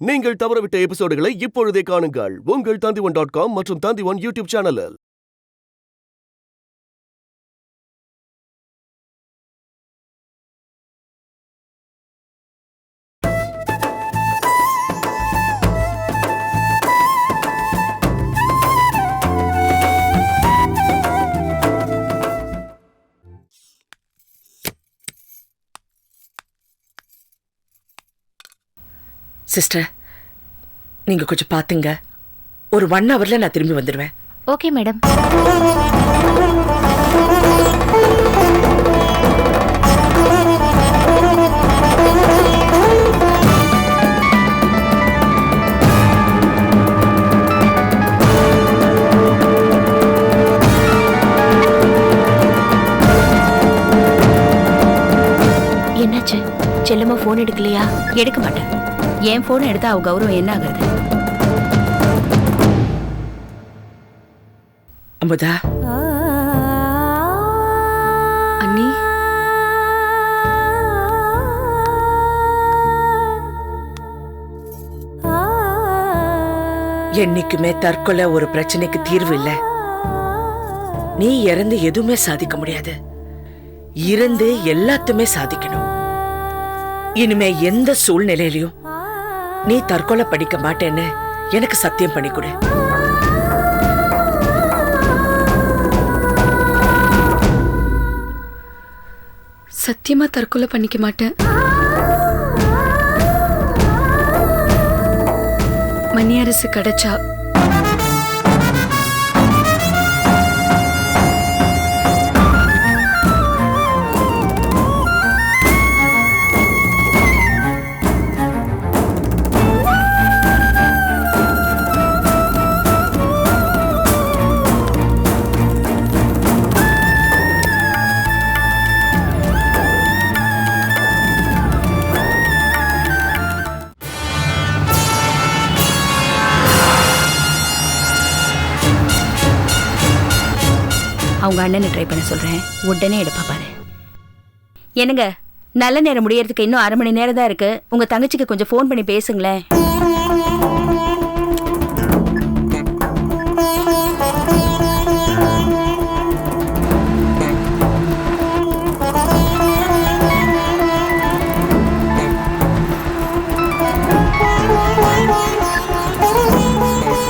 நீங்கள் தவறவிட்ட எபிசோடுகளை இப்பொழுதே காணுங்கள் உங்கள் Tandivan.com மற்றும் Tandivan யூடியூப் சேனலில். சிஸ்டர், நீங்க கொஞ்சம் பாத்துங்க. ஒரு 1 hourல நான் திரும்பி வந்துடுவேன். Okay madam. என்னாச்சு? செல்லம்மா போன் எடுக்கலையா? எடுக்க மாட்டேன். என் போன் எடுத்தா அவ கௌரவம் என்ன ஆகுறது? அமுதா, அண்ணி, என்னைக்குமே தற்கொலை ஒரு பிரச்சனைக்கு தீர்வு இல்ல. நீ இறந்து எதுவுமே சாதிக்க முடியாது. இருந்து எல்லாத்துமே சாதிக்கணும். இனிமே எந்த சூழ்நிலையிலையும் நீ தற்கொலை படிக்க மாட்டேன்னு எனக்கு சத்தியம் பண்ணி கொடு. சத்தியமா தற்கொலை பண்ணிக்க மாட்டேன். மணியரசு கிடைச்சா அவங்க அண்ணனை ட்ரை பண்ண சொல்றேன். உடனே எடுப்பா பாரு. என்னங்க, நல்ல நேரம் முடியறதுக்கு இன்னும் 1/2 மணி நேரம் தான் இருக்கு. உங்க தங்கச்சிக்கு கொஞ்சம் ஃபோன் பண்ணி பேசுங்களேன்.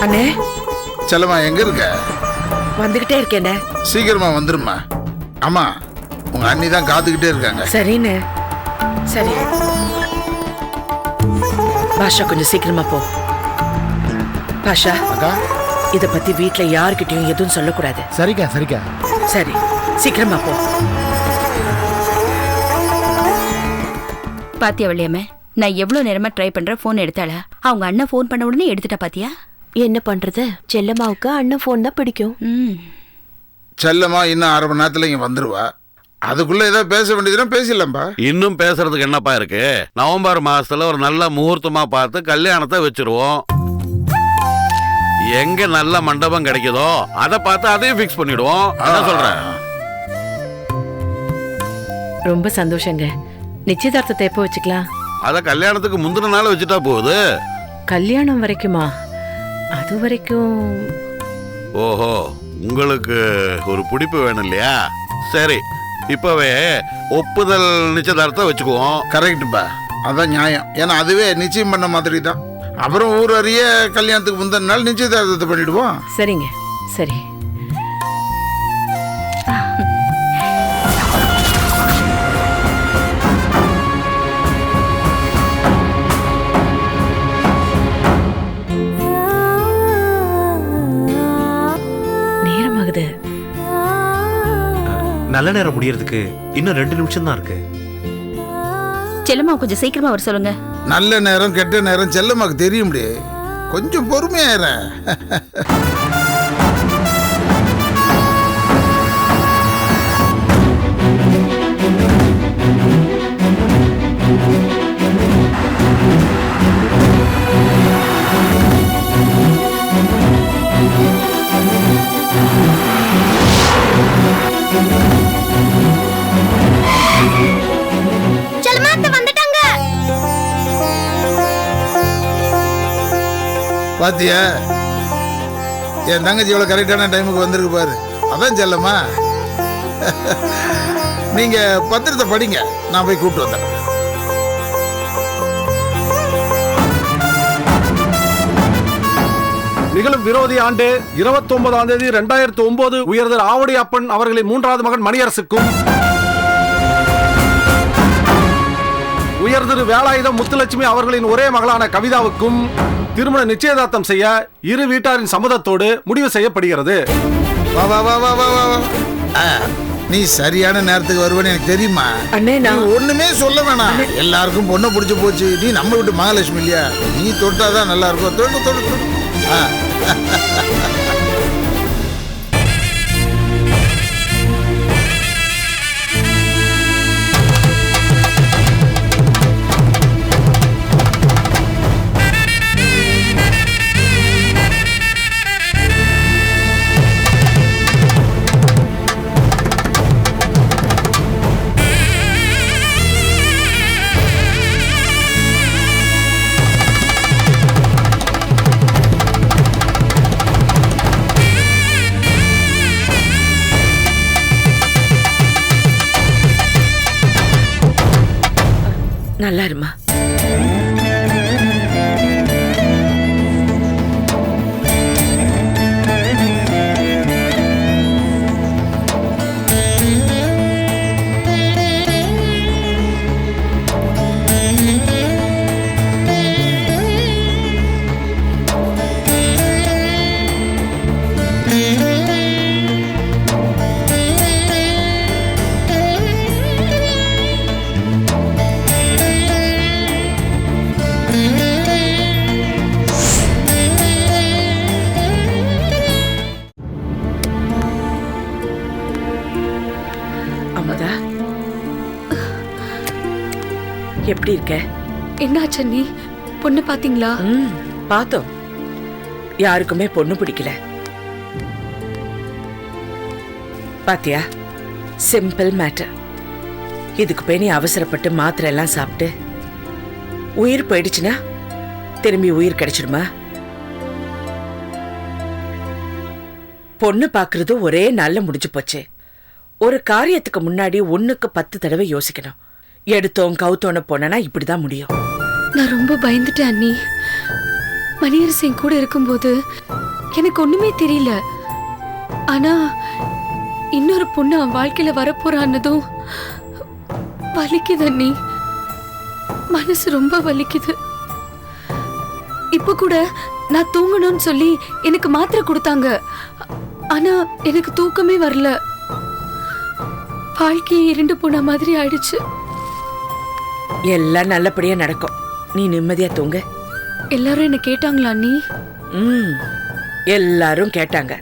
அண்ணே, செல்லம்மா எங்க இருக்க? வந்துகிட்டே இருக்கேனே. சீக்கிரமா வந்துருமா. ஆமா, உங்க அண்ணி தான் காத்துக்கிட்டே இருக்காங்க. சரின்னு. சரி பாஷா, கொஞ்சம் சீக்கிரமா போ. பாஷா, அக்கா, இத பத்தி வீட்ல யார்கிட்டயும் எதுவும் சொல்லக்கூடாது. சரிக்கா சரிக்கா. சரி, சீக்கிரமா போ. பாத்தியா வள்ளியம்மே, நான் எவ்வளவு நேரமா ட்ரை பண்றேன். போன் எடுத்தாளா? அவங்க அண்ணன் போன் பண்ண உடனே எடுத்துட்டா. பாத்தியா? என்ன பண்றது? செல்லம்மாவுக்கு அண்ணன் போன் தான் பிடிக்கும். செல்லம்மா இன்னும் 1/2 மணி நேரத்துல இங்க வந்துருவா. அதுக்குள்ள ஏதாவது பேச வேண்டியதுன்னா பேசலாம்பா. இன்னும் பேசுறதுக்கு என்னப்பா இருக்கு? நவம்பர் மாசத்துல ஒரு நல்ல முகூர்த்தமா பார்த்து கல்யாணத்தை வச்சிருவோம். எங்க நல்ல மண்டபம் கிடைக்குதோ அதை பார்த்து அதையும் பிக்ஸ் பண்ணிடுவோம். என்ன சொல்றேன்? ரொம்ப சந்தோஷங்க. நிச்சயதார்த்தத்தை எப்போ வச்சுக்கலாம்? அத கல்யாணத்துக்கு முந்தின நாள் வச்சுட்டா போகுது. கல்யாணம் வரைக்குமா? அது வரைக்கும். ஓஹோ, உங்களுக்கு ஒரு பிடிப்பு வேணும் இல்லையா? சரி, இப்பவே ஒப்புதல் நிச்சயதார்த்தம் வச்சுக்குவோம். கரெக்டுப்பா, அதான் நியாயம். ஏன்னா அதுவே நிச்சயம் பண்ண மாதிரி தான். அப்புறம் ஊர் அறிய கல்யாணத்துக்கு முந்தின நாள் நிச்சயதார்த்தத்தை பண்ணிடுவோம். சரிங்க, சரி. நேரமாகுது. நல்ல நேரம் முடியறதுக்கு இன்னும் 2 நிமிஷம் தான் இருக்கு. செல்லம்மா கொஞ்சம் சீக்கிரமா வர சொல்லுங்க. நல்ல நேரம் கெட்ட நேரம் செல்லம்மாக்கு தெரியும். கொஞ்சம் பொறுமையாயிர. பாத்தியா என் தங்கச்சி எவ்வளோ கரெக்டான டைமுக்கு வந்திருக்கு பாரு. அதான் செல்லம்மா. நீங்க பத்திரத்தை படிங்க, நான் போய் கூப்பிட்டு வந்துடுறேன். நிகழும் விரோதி ஆண்டு 29ஆம் தேதி 2009 உயர்தர் ஆவடி அப்பன் அவர்களின் 3வது மகன் மணியரசுக்கும், உயர்திரு வேலாயுதம் முத்துலட்சுமி அவர்களின் ஒரே மகளான கவிதாவுக்கும் திருமண நிச்சயதார்த்தம் செய்ய இரு வீட்டாரின் சம்மதத்தோடு முடிவு செய்யப்படுகிறது. வா வா வா வா வா வா வா. நீ சரியான நேரத்துக்கு வருவேன்னு எனக்கு தெரியுமா? அண்ணே, நீ நான் ஒண்ணுமே சொல்ல வேணாம். எல்லாருக்கும் பொண்ணை பிடிச்சு போச்சு. நீ நம்ம வீட்டு மகாலட்சுமி இல்லையா? நீ தொட்டாதான் நல்லா இருக்கும். தொடு தொடு தொடு. நல்லா இருமா. அமுதா, எப்படி இருக்க? என்னாச்சு அண்ணி? பொண்ணு பாத்தீங்களா? பார்த்தோம். யாருக்குமே பொண்ணு பிடிக்கல. பாத்தியா, சிம்பிள் மேட்டர். இதுக்கு போய் நீ அவசரப்பட்டு மாத்திரை எல்லாம் சாப்பிட்டு உயிர் போயிடுச்சுன்னா திரும்பி உயிர் கிடைச்சிடுமா? பொண்ணு பாக்குறது ஒரே நாள்ல முடிஞ்சு போச்சு. ஒரு காரியத்துக்கு முன்னாடி 1க்கு 10 தடவை யோசிக்கணும். எடுத்தோம் கவுத்தோன்னு போனா இப்படிதான் முடியும். நான் ரொம்ப பயந்துட்டேன் அண்ணி. மணியரசு என் கூட இருக்கும்போது எனக்கு ஒண்ணுமே தெரியல. ஆனா இன்னொரு பொண்ணு அவன் வாழ்க்கையில வரப்போறான்னதும் வலிக்குது அண்ணி. மனசு ரொம்ப வலிக்குது. இப்ப கூட நான் தூங்கணும்னு சொல்லி எனக்கு மாத்திரை கொடுத்தாங்க. ஆனா எனக்கு தூக்கமே வரல. வாழ்க்கையை இருண்டு போன மாதிரி ஆயிடுச்சு. எல்லாம் நல்லபடியா நடக்கும். நீ நிம்மதியா தூங்க. எல்லாரும் என்ன கேட்டாங்களா அண்ணி? எல்லாரும் கேட்டாங்க.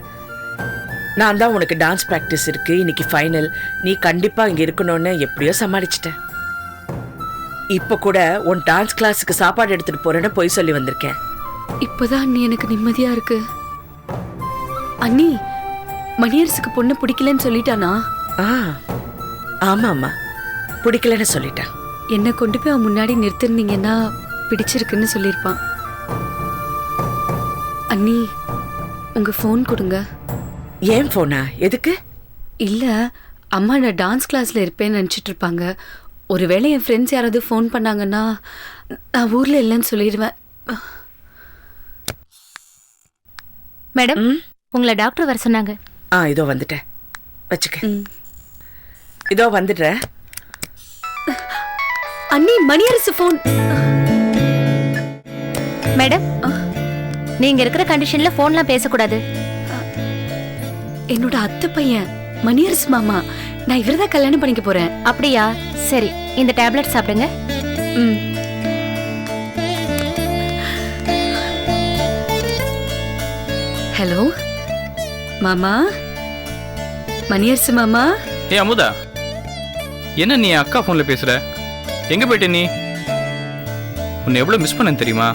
நான் தான் உனக்கு டான்ஸ் பிராக்டிஸ் இருக்கு, இன்னைக்கு ஃபைனல், நீ கண்டிப்பா இங்க இருக்கணும்னு எப்படியோ சமாளிச்சிட்டேன். இப்ப கூட உன் டான்ஸ் கிளாஸுக்கு சாப்பாடு எடுத்துட்டு போறேன்னு பொய் சொல்லி வந்திருக்கேன். இப்பதான் அண்ணி எனக்கு நிம்மதியா இருக்கு. அண்ணி, மணியரசுக்கு பொண்ணு பிடிக்கலன்னு சொல்லிட்டானா? ஆமா, பிடிக்கலன்னு சொல்லிட்டான். என்ன கொண்டு போய் அவன் முன்னாடி நிறுத்திருந்தீங்கன்னா பிடிச்சிருக்குன்னு சொல்லியிருப்பான். அண்ணி, உங்க ஃபோன் கொடுங்க. ஏன் போனா? எதுக்கு? இல்ல, அம்மா நான் டான்ஸ் கிளாஸ்ல இருப்பேன்னு நினைச்சிட்டு இருப்பாங்க. ஒருவேளை என் ஃப்ரெண்ட்ஸ் யாராவது ஃபோன் பண்ணாங்கன்னா நான் ஊர்ல இல்லைன்னு சொல்லிடுவேன். மேடம், உங்களை டாக்டர் வர சொன்னாங்க. இதோ வந்துட்டேன், வச்சுக்க. இதோ வந்துடுறேன். அண்ணி, மணியரசு ஃபோன். மேடம், நீங்க இருக்கிற கண்டிஷன்ல போன்லாம் பேசக்கூடாது. என்னோட அத்தை பையன் மணியரசு மாமா. நான் இவரதான் கல்யாணம் பண்ணிக்க போறேன். அப்படியா? சரி, இந்த டேப்லெட் சாப்பிடுங்க. ஹலோ மாமா, மணியரசு மாமா. ஏ அமுதா, என்ன நீ அக்கா ஃபோன்ல பேசுற? எங்க போயிட்ட நீ? உன்னை எவ்வளவு மிஸ் பண்ண தெரியுமா?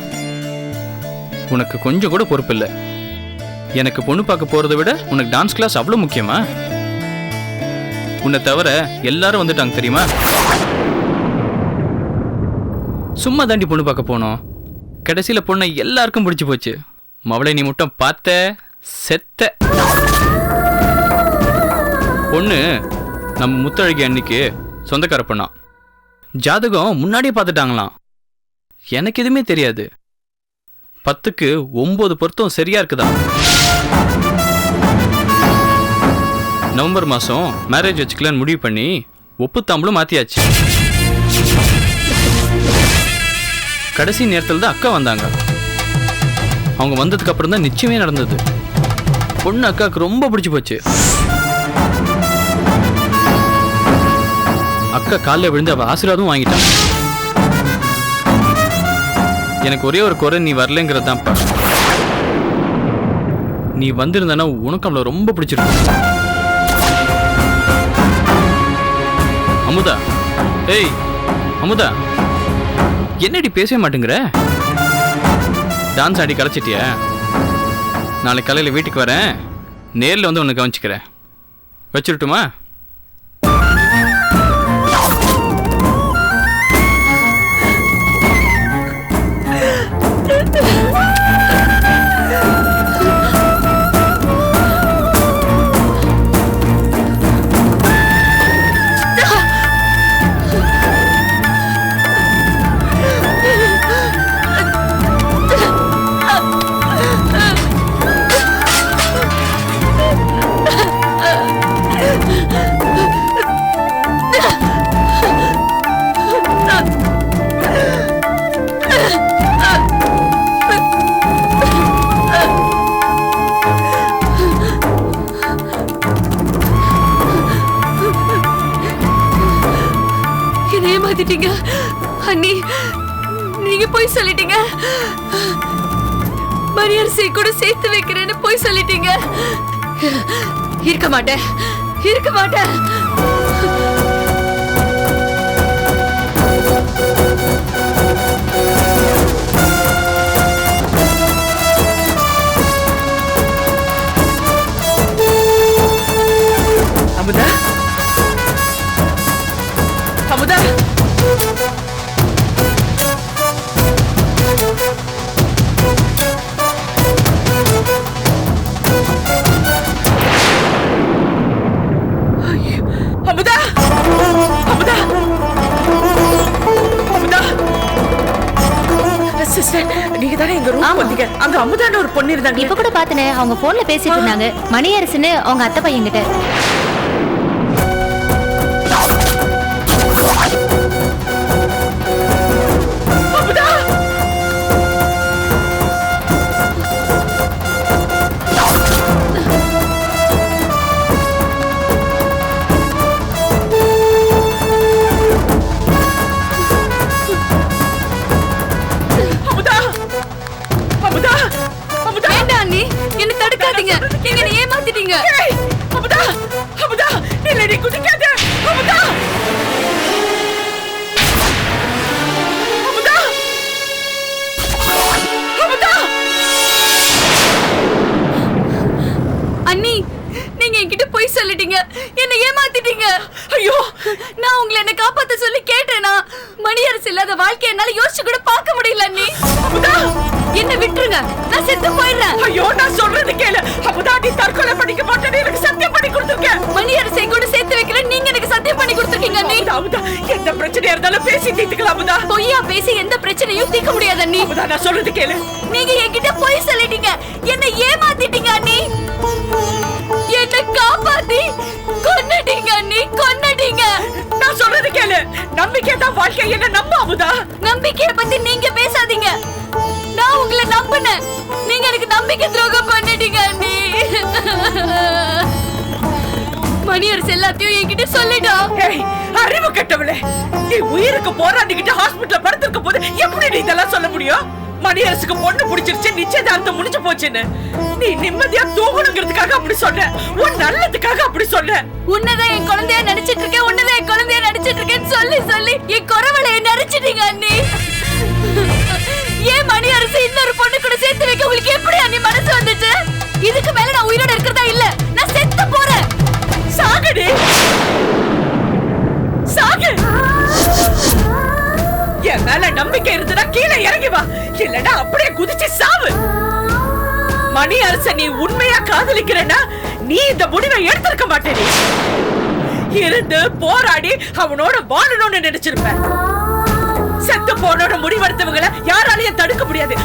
உனக்கு கொஞ்சம் கூட பொறுப்பு இல்லை. எனக்கு பொண்ணு பார்க்க போறதை விட உனக்கு டான்ஸ் கிளாஸ் அவ்வளவு முக்கியமா? உன்னை தவிர எல்லாரும் வந்துட்டாங்க தெரியுமா? சும்மா தாண்டி பொண்ணு பார்க்க போனோம். கடைசியில பொண்ணை எல்லாருக்கும் பிடிச்சு போச்சு. மவளை நீ மட்டும் பார்த்த செத்த. பொண்ணு நம்ம முத்தழகி அன்னைக்கு சொந்தக்கார பொண்ணா. ஜாதகம் முன்னாடியே பார்த்துட்டாங்களாம். எனக்கு எதுவுமே தெரியாது. 10க்கு 9 பொருத்தம் சரியா இருக்குதா. நவம்பர் மாதம் மேரேஜ் வச்சுக்கலான்னு முடிவு பண்ணி ஒப்புத்தாம்பளும் மாற்றியாச்சு. கடைசி நேரத்தில் தான் அக்கா வந்தாங்க. அவங்க வந்ததுக்கு அப்புறம் தான் நிச்சயமே நடந்தது. பொண்ணு அக்காவுக்கு ரொம்ப பிடிச்சி போச்சு. அக்கா காலில் விழுந்து அவள் ஆசீர்வாதம் வாங்கிட்டான். எனக்கு ஒரே ஒரு குறை, நீ வரலங்கிறது தான்ப்பா. நீ வந்திருந்தானா உனக்கு அவளை ரொம்ப பிடிச்சிருக்கு. அமுதா, ஏய் அமுதா, என்னடி பேசவே மாட்டேங்கிற? டான்ஸ் ஆடி கலைச்சிட்டியா? நாளைக்கு காலையில் வீட்டுக்கு வரேன், நேரில் வந்து உன்னை கவனிச்சுக்கிறேன். வச்சிருட்டுமா? ஏமாத்திட்டீங்க அண்ணி. நீங்க போய் சொல்லிட்டீங்க. மணியரசி கூட சேர்த்து வைக்கிறேன்னு போய் சொல்லிட்டீங்க. இருக்க மாட்டேன், இருக்க மாட்டேன். அமுதா, அமுதா, அமுதா, அமுதா, அமுதா. சிஸ்டர், நீங்க தானே எங்க ரூம் வந்தீங்க? அங்க அமுதான ஒரு பொண்ணு இருந்தாங்க. இப்ப கூட பாத்தனே, அவங்க போன்ல பேசிட்டு இருந்தாங்க. மணியரசுன்னு அவங்க அத்தை பையன் கிட்ட. என்ன தடுக்காதீங்க, நீங்க என்ன ஏமாத்திட்டீங்க. அமுதா, அமுதா, இல்ல நீ குதிக்காத. அமுதா, அமுதா, அமுதா. அண்ணி, நீங்க என்கிட்ட போய் சொல்லிட்டீங்க, என்ன ஏமாத்திட்டீங்க. ஐயோ, நான் உங்களை என்ன காப்பாத்த சொல்லி கேட்டேனா? மணியரசு இல்லாத வாழ்க்கை என்னால யோசிச்சு கூட பார்க்க முடியல அண்ணி. அமுதா, என்ன விட்டுருங்க, நான் செத்து போயிடுறேன். ஐயோ, நான் சொல்றது கேளு. அமுதா, நீ தற்கொலை பண்ணிக்க மாட்டேன்னு எனக்கு சத்தியம் பண்ணி கொடுத்துருக்கேன். மணியரசை கூட சேர்த்து வைக்கிறேன் நீங்க எனக்கு சத்தியம் பண்ணி கொடுத்துருக்கீங்க அண்ணி. அமுதா, எந்த பிரச்சனையா இருந்தாலும் பேசி தீர்த்துக்கலாம் அமுதா. பொய்யா பேசி எந்த பிரச்சனையும் தீர்க்க முடியாது அண்ணி. அமுதா, நான் சொல்றது கேளு. நீங்க என்கிட்ட போய் சொல்லிட்டீங்க, என்ன ஏமாத்திட்டீங்க அண்ணி. என்ன காப்பாத்தி கொன்னுட்டீங்க அண்ணி, கொன்னுட்டீங்க. நான் சொல்றது கேளு. நம்பிக்கை தான் வாழ்க்கை, என்ன நம்ப அமுதா. நம்பிக்கைய பத்தி நீங்க பேசாதீங்க. நான் உங்களை நம்பினேன், நீங்க எனக்கு நம்பிக்கை துரோகம் பண்ணிட்டீங்க அண்ணி. மணியரசு எல்லாத்தையும் என்கிட்ட சொல்லிட்டோம். அறிவு கெட்டவளே, நீ உயிருக்கு போராடிக்கிட்டு ஹாஸ்பிட்டல்ல படுத்திருக்க போது எப்படி நீ இதெல்லாம் சொல்ல முடியும்? மணியரசுக்கு பொண்ணு பிடிச்சிருச்சு, நிச்சயதார்த்தம் முடிஞ்சு போச்சுன்னு நீ நிம்மதியா தூங்கணுங்கிறதுக்காக அப்படி சொன்ன. உன் நல்லதுக்காக அப்படி சொன்ன. உன்னதான் என் குழந்தையா நடிச்சிட்டு இருக்கேன், உன்னதான் என் குழந்தையா நடிச்சிட்டு இருக்கேன்னு சொல்லி சொல்லி என் குறவளைய நடிச்சிட்டீங்க அண்ணி. ஏன் மணியரசு இன்னொரு பொண்ணு கூட சேர்த்து வைக்க உங்களுக்கு எப்படி அண்ணி மனசு வந்துச்சு? இதுக்கு மேல நான் உயிரோட இருக்கிறதா இல்ல, நான் செத்து போறேன். சாகடி, சாகு. என் மேல நம்பிக்கை இருந்தனா கீழே இறங்கி வா, இல்லனா அப்படியே குதிச்சு சாவு. மணி அரச நீ உண்மையா காதலிக்கிறன்னா நீ இந்த முடிவை எடுத்திருக்க மாட்டேன். இருந்து போராடி அவனோட வாழணும்னு நினைச்சிருப்ப. செத்து போனோட முடிவெடுத்தவங்களை யாராலையும் தடுக்க முடியாது.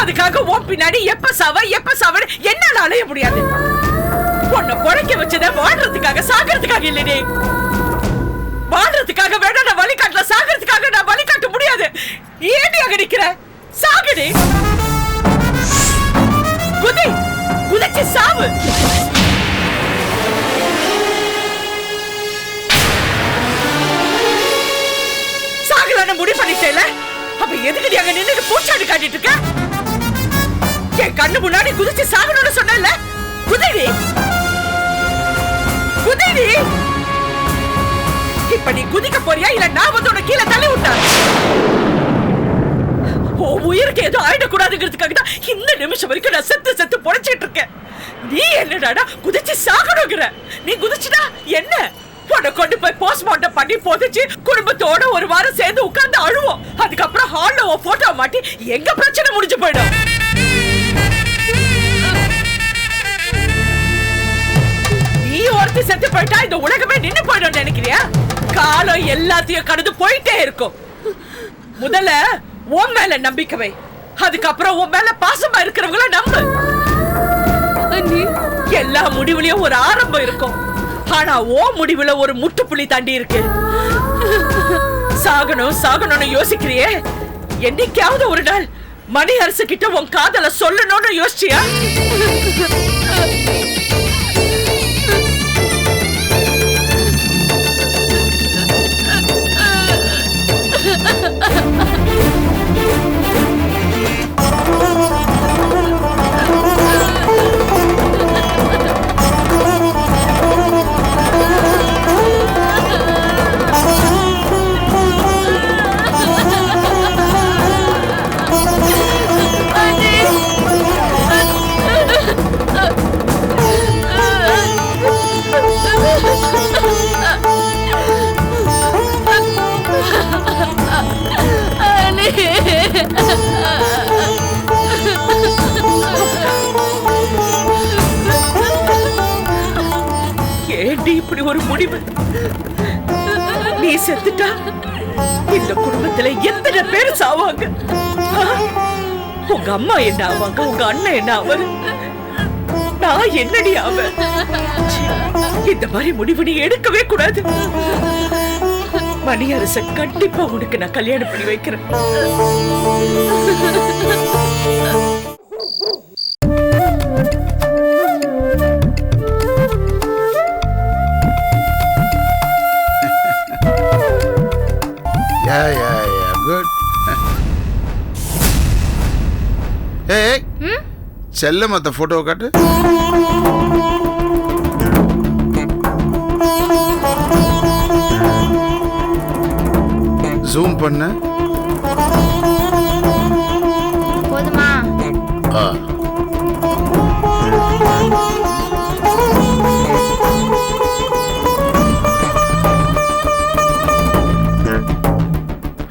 அதுக்காக உன் பின்னாடி எப்ப சாவ என்னால அலைய முடியாது. உன்னை பொழைக்க வச்சத வாழ்றதுக்காக சாகிறதுக்காக இல்லையே. வாழ்றதுக்காக வேணா நான் வழிகாட்டல, சாகிறதுக்காக நான் வழிகாட்ட முடியாது. ஏன் அங்க நிக்கிற? சாகுடி, குதிச்சு சாவு. சாகலான்னு முடிவு பண்ணிட்டேல, அப்ப எதுக்கு அங்க நின்று பூச்சாடி காட்டிட்டு இருக்க? என் கண்ணு முன்னாடி குதிச்சு சாகணும்னு சொன்னல, குதிடி. இப்ப நீ குதிக்க போறியா இல்ல நான் வந்து உன்னை கீழே தள்ளி விட்டா? உயிருக்கு ஏதோ ஆயிடக்கூடாதுங்கிறதுக்காக தான் இந்த நிமிஷம் வரைக்கும் நான் செத்து பொழைச்சிட்டு இருக்கேன். நீ என்னடா குதிச்சு சாகணுங்கிற? நீ குதிச்சுடா என்ன? உன்னை கொண்டு போய் போஸ்ட்மார்ட்டம் பண்ணி போதிச்சு குடும்பத்தோட ஒரு வாரம் சேர்ந்து உட்கார்ந்து அழுவோம். அதுக்கப்புறம் ஹால்ல உன் போட்டோ மாட்டி எங்க பிரச்சனை முடிஞ்சு போயிடும். நீ ஒருத்தி செத்து போயிட்டா இந்த உலகமே நின்னு போயிடும் நினைக்கிறியா? காலம் எல்லாத்தையும் கடந்து போயிட்டே இருக்கும். முதல்ல உன் மேல நம்பிக்கை வை, அதுக்கப்புறம் உன் மேல பாசமா இருக்கிறவங்கள நம்பு. எல்லா முடிவுலயும் ஒரு ஆரம்பம் இருக்கும், ஆனா ஓ முடிவுல ஒரு முட்டுப்புள்ளி தாண்டி இருக்கு. சாகணும்னு யோசிக்கிறியே, என்னைக்காவது ஒரு நாள் மணி அரசு கிட்ட உன் காதல சொல்லணும்னு யோசிச்சியா? ஏண்டி இப்படி ஒரு முடிவு? நீ செத்துட்டா இந்த குடும்பத்துல எத்தனை பேர் சாவாங்க? உங்க அம்மா என்ன ஆவாங்க? உங்க அண்ணன் என்ன ஆவாரு? நான் என்னடி ஆவேன்? இந்த மாதிரி முடிவு நீ எடுக்கவே கூடாது. மணி அரச கண்டிப்பா உனக்கு நான் கல்யாணம் பண்ணி வைக்கிறேன். செல்லமத்த போட்டோ காட்டு. ஜூம் பண்ண போதுமா?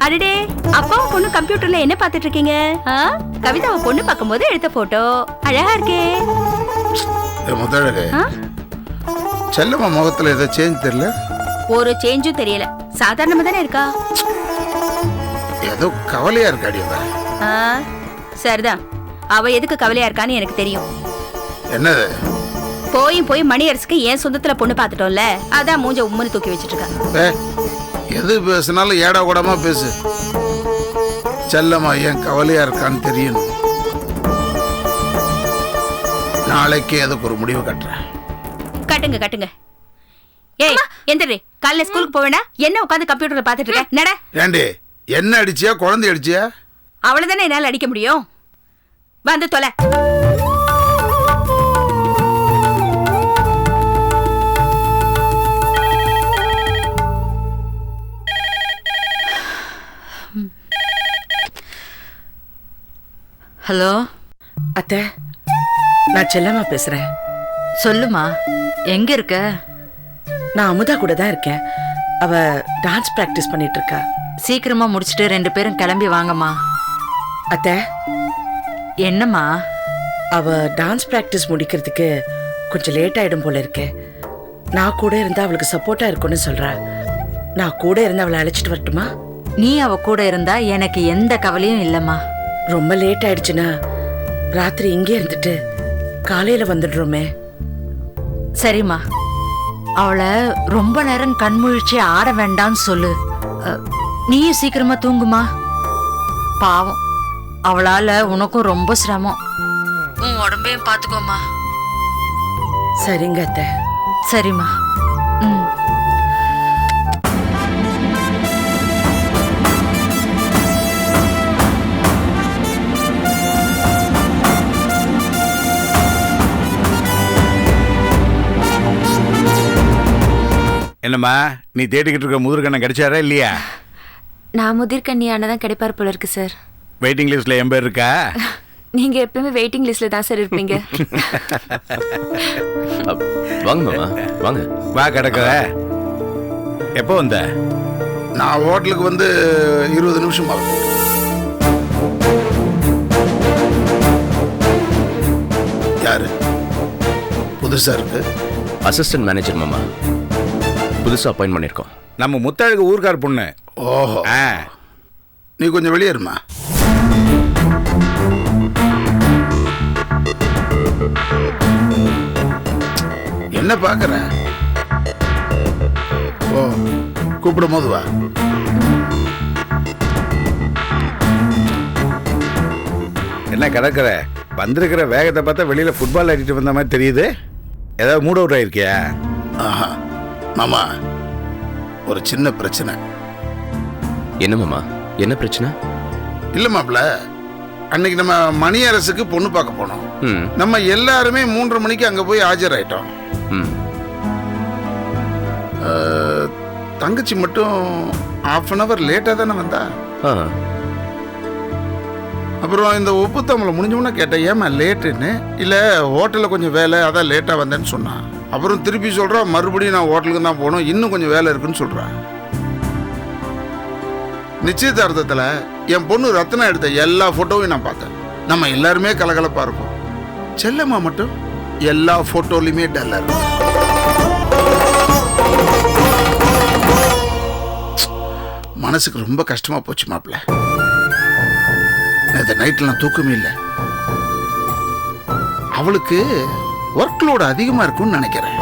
அடடே, அப்பாவும் பொண்ணு கம்ப்யூட்டர்ல என்ன பாத்துட்டு இருக்கீங்க? கவிதாவை பொண்ணு பார்க்கும்போது எடுத்த போட்டோ அழகா இருக்கே. முதலழகு, செல்லம்மா முகத்துல ஏதோ சேஞ்ச் தெரியல? ஒரு சேஞ்சும் தெரியல, சாதாரணமா தானே இருக்கா. ஏதோ கவலையா இருக்காடி. சரிதான், அவ எதுக்கு கவலையா இருக்கான்னு எனக்கு தெரியும். என்னது? போய் மணி அரசுக்கு ஏன் சொந்தத்துல பொண்ணு பாத்துட்டோம்ல, அதான் மூஞ்ச உம்முன்னு தூக்கி வச்சிட்டு இருக்கா. எது பேசினாலும் ஏடா கூடமா பேசு. செல்லம்மா ஏன் கவலையா இருக்கான்னு தெரியணும். நாளைக்கு அதுக்கு ஒரு முடிவு கட்டுறேன். கட்டுங்க. ஏய் எந்திரி, காலைல ஸ்கூலுக்கு போவேனா? என்ன உட்காந்து கம்ப்யூட்டர்ல பாத்துட்டு இருக்க? நட. ஏண்டி, என்ன அடிச்சியா? குழந்தை அடிச்சியா? அவ்வளவுதானே என்னால அடிக்க முடியும். வந்து தொலை. ஹலோ அத்தை, நான் செல்லம்மா பேசுறேன். சொல்லுமா, எங்க இருக்க? நான் அமுதா கூட தான் இருக்கேன். அவ டான்ஸ் பிராக்டிஸ் பண்ணிட்டு இருக்கா. சீக்கிரமா முடிச்சிட்டு 2 பேரும் கிளம்பி வாங்கம்மா. அத்தை, என்னம்மா? அவ டான்ஸ் பிராக்டிஸ் முடிக்கிறதுக்கு கொஞ்சம் லேட் ஆயிடும் போல இருக்கே. நான் கூட இருந்தா அவளுக்கு சப்போர்ட்டா இருக்கும்னு சொல்றா. நான் கூட இருந்து அவளை அழைச்சிட்டு வரட்டுமா? நீ அவ கூட இருந்தா எனக்கு எந்த கவலையும் இல்லம்மா. ரொம்ப லேட் ஆயிடுச்சுன்னா ராத்திரி இங்கே இருந்துட்டு காலையில வந்துடுறோமே. சரிம்மா, அவளை ரொம்ப நேரம் கண்முழிச்சு ஆட வேண்டாம்னு சொல்லு. நீயும் சீக்கிரமா தூங்குமா. பாவம், அவளால உனக்கும் ரொம்ப சிரமம். உன் உடம்பையும் பாத்துக்கோமா. சரிங்க அத்தை. சரிம்மா. ம். என்னம்மா நீ தேடிக்கிட்டு இருக்க முதிர்கண்ணன் கிடைச்சாரா இல்லையா? நான் முதிர்கண்ணியான தான் கிடைப்பார் போல இருக்கு சார். வெயிட்டிங் லிஸ்ட்ல என் பேர் இருக்கா? நீங்க எப்பவுமே வெயிட்டிங் லிஸ்ட்ல தான் சார் இருப்பீங்க. வாங்க மாமா வாங்க. வா கிடக்குற. எப்போ வந்த? நான் ஹோட்டலுக்கு வந்து 20 நிமிஷம் ஆகும். யாரு? புதுசா இருக்கு. அசிஸ்டன்ட் மேனேஜர் மாமா, புதுசா அப்பாயின்ட் பண்ணிருக்கோம். நம்ம முத்தழகு ஊர்க்கார் பொண்ணு. ஓஹோ. நீ கொஞ்சம் வெளியே இருமா. என்ன பாக்குற? ஓ, கூப்பிடும் போது வா. என்ன கிடக்குற? வந்திருக்கிற வேகத்தை பார்த்தா வெளியில ஃபுட்பால் ஆடிட்டு வந்த மாதிரி தெரியுது. ஏதாவது மூட் அவுட் ஆயிருக்கியா? ஆஹா மாமா, ஒரு சின்ன பிரச்சனை. என்ன மாமா, என்ன பிரச்சனை? இல்ல மாப்ள, அன்னைக்கு நம்ம மணியரசுக்கு பொண்ணு பார்க்க போனோம். நம்ம எல்லாருமே 3:30 மணிக்கு அங்க போய் ஆஜராயிட்டோம். தங்கச்சி மட்டும் 1/2 hour லேட்டா தானே வந்தா. அப்புறம் இந்த உப்பு தமிழை முடிஞ்சோம்னா கேட்டேன், ஏமா லேட்டுன்னு. இல்லை ஹோட்டலில் கொஞ்சம் வேலை, அதான் லேட்டாக வந்தேன்னு சொன்னான். அப்புறம் திருப்பி சொல்கிறான், மறுபடியும் நான் ஹோட்டலுக்கு தான் போகணும், இன்னும் கொஞ்சம் வேலை இருக்குன்னு சொல்கிறான். நிச்சயதார்த்தத்தில் என் பொண்ணு ரத்னா எடுத்த எல்லா ஃபோட்டோவையும் நான் பார்த்தேன். நம்ம எல்லாருமே கலகலப்பாக இருக்கும். செல்லம்மா மட்டும் எல்லா ஃபோட்டோலையுமே டல்லாக இருக்கும். மனசுக்கு ரொம்ப கஷ்டமாக போச்சு மாப்பிள்ள. இந்த நைட்டில் நான் தூக்கமே இல்லை. அவளுக்கு ஒர்க் லோடு அதிகமாக இருக்கும்னு நினைக்கிறேன்.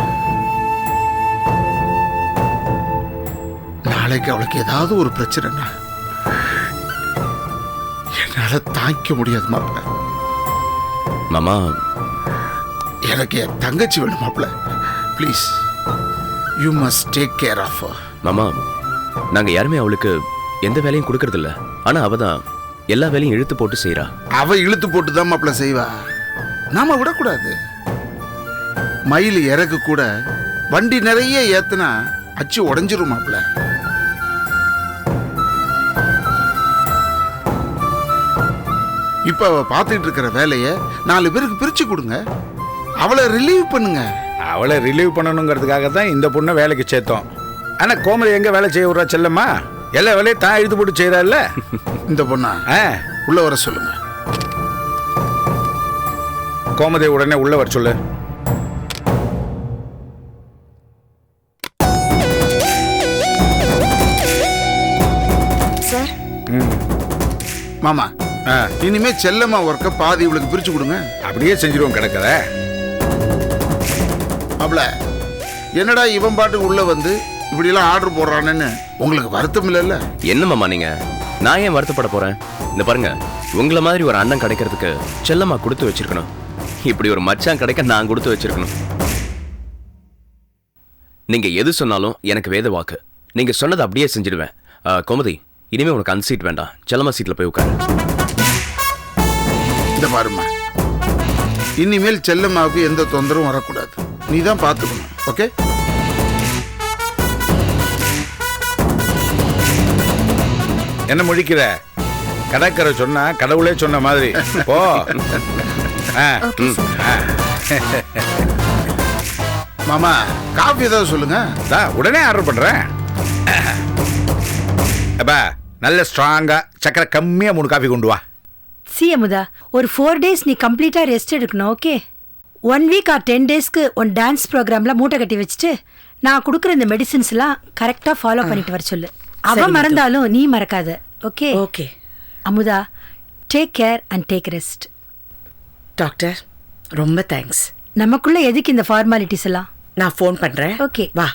நாளைக்கு அவளுக்கு ஏதாவது ஒரு பிரச்சனைனா என்னால் தாங்கிக்க முடியாது மாப்பிள்ள. மாமா, எனக்கு என் தங்கச்சி வேணும் மாப்பிள்ள. Please, you must take care of her. மாமா, நாங்கள் யாருமே அவளுக்கு எந்த வேலையும் கொடுக்கறதில்ல. ஆனால் அவ தான் எல்லா வேலையும் இழுத்து போட்டு செய்யறா. அவ இழுத்து போட்டு தான் மாப்பிள்ள செய்வா. நாம விடக்கூடாது. மயில் இறக்கு கூட வண்டி நிறைய ஏத்துனா அச்சு உடஞ்சிரும் மாப்பிள்ள. இப்ப அவ பார்த்துட்டு இருக்கிற வேலையை 4 பேருக்கு பிரிச்சு கொடுங்க. அவளை ரிலீவ் பண்ணுங்க. அவளை ரிலீவ் பண்ணணுங்கிறதுக்காக தான் இந்த பொண்ணை வேலைக்கு சேர்த்தோம். ஆனா கோமதி எங்க வேலை செய்ய விடுறா செல்லம்மா? எல்லா வேலையும் தான் இழுத்து போட்டு செய்யறாள்ல இந்த பொண்ணா. உள்ள வர சொல்லுங்க. கோமதி உடனே உள்ள வர சொல்லு. சார். மாமா, இனிமே செல்லம்மா ஒர்க்க பாதி இவளுக்கு பிரிச்சு கொடுங்க. அப்படியே செஞ்சிருவோம் கிடக்கற. மாப்ள, என்னடா இவன் பாட்டுக்கு உள்ள வந்து இப்படிலாம் ஆர்டர் போடுறான்னு உங்களுக்கு வருத்தம் இல்லைல்ல? என்ன மாமா நீங்க? நான் ஏன் வருத்தப்பட போறேன்? இந்த பாருங்க, உங்களை மாதிரி ஒரு அண்ணன் கிடைக்கிறதுக்கு செல்லம்மா கொடுத்து வச்சிருக்கணும். இப்படி ஒரு மச்சான் கிடைக்க நான் கொடுத்து வச்சிருக்கணும். நீங்க எது சொன்னாலும் எனக்கு வேத வாக்கு. நீங்க சொன்னதை அப்படியே செஞ்சிடுவேன். கோமதி, இனிமே உனக்கு அந்த சீட் வேண்டாம், செல்லம்மா சீட்ல போய் உட்காரு. இந்த பாருமா, இனிமேல் செல்லம்மாவுக்கு எந்த தொந்தரவும் வரக்கூடாது. நீ தான் பார்த்துக்கணும். ஓகே? என்ன முடிக்கிற? கடற்கரை சொன்னா கடவுளே சொன்ன மாதிரி ஓ. மாமா, காஃபி ஏதாவது சொல்லுங்க. உடனே ஆர்டர் பண்றேன். அப்பா, நல்ல ஸ்ட்ராங்கா சக்கரை கம்மியா 3 காஃபி கொண்டு வா. சி அமுதா, ஒரு 4 days நீ கம்ப்ளீட்டா ரெஸ்ட் எடுக்கணும். ஓகே, 1 week or 10 daysக்கு உன் டான்ஸ் ப்ரோக்ராம்ல மூட்டை கட்டி வச்சுட்டு நான் கொடுக்குற இந்த மெடிசின்ஸ் எல்லாம் கரெக்டா ஃபாலோ பண்ணிட்டு வர சொல்லு. அவ மறந்தாலும் நீ மறக்காத. Okay okay Amutha, take care and take rest. Doctor ரொம்ப தேங்க்ஸ். நமக்குள்ள எதுக்கு இந்த ஃபார்மாலிட்டிஸ் எல்லாம்? நான் ஃபோன் பண்றேன். ஓகே வா.